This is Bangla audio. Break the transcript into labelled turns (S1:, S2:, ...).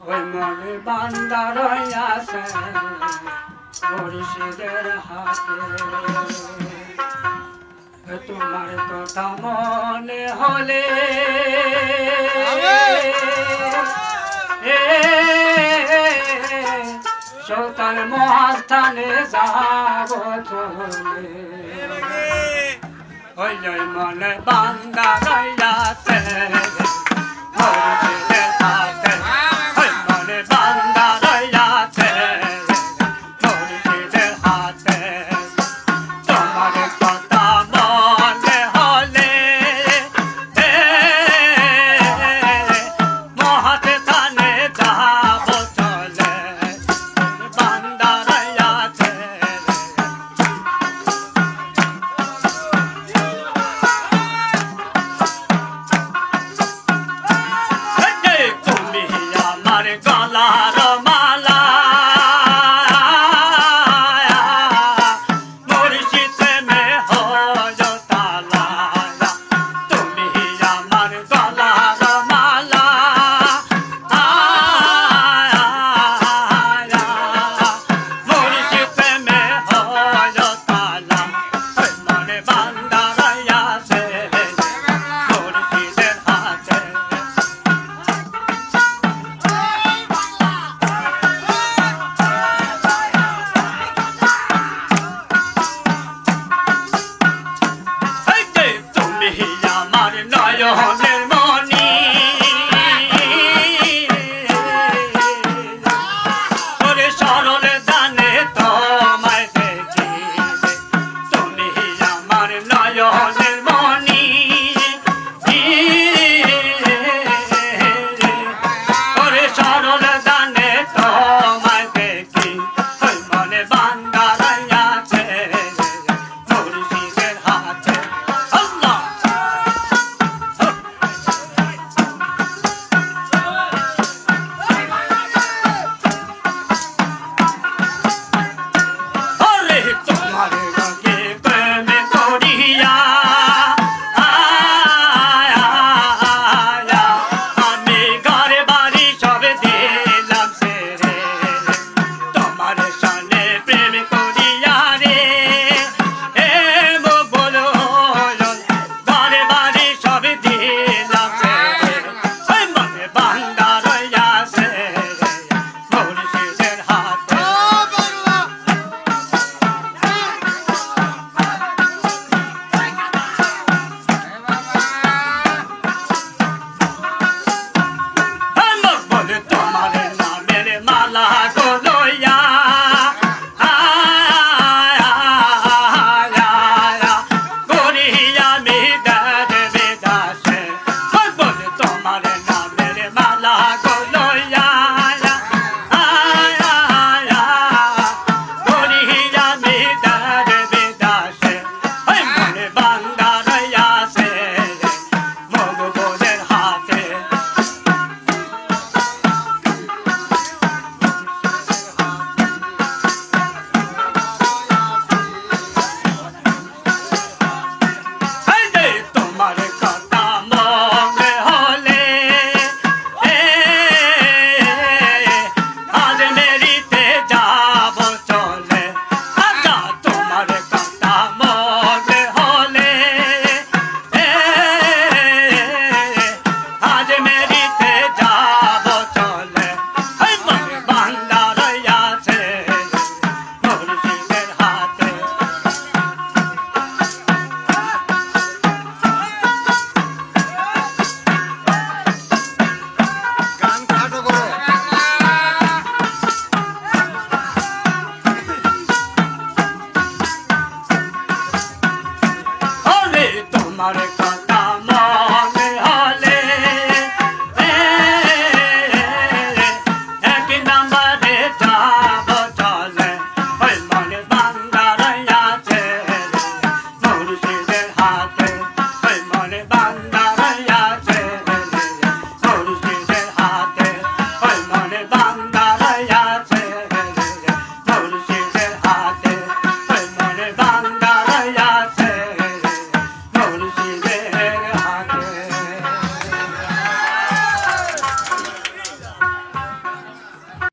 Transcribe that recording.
S1: ওই মনে বান্দা রইয়াছে মুর্শিদের হাতে তোমার কথা মনে হলে সুলতান মহাস্থানে যাব চলে ওই মনে বান্দা রইয়াছে মুর্শিদের হাতে ওই মনে বান্দা রইয়াছে মুর্শিদের হাতে তোমার কথা মনে হলে মহাস্থানে যাব চলে বান্দা রইয়াছে তুমি আমার গলার মালা মুর্শিদ মে হো তালা তুমি আমার গলার মালা মুর্শিদ মে হো তালা মনে বান্দা রইয়াছে মুর্শিদের হাতে তুমি আমার নয়নের মণি ওরে সরল দানে তোমায় দেখি তুমি আমার নয়নের মণি ওরে সরল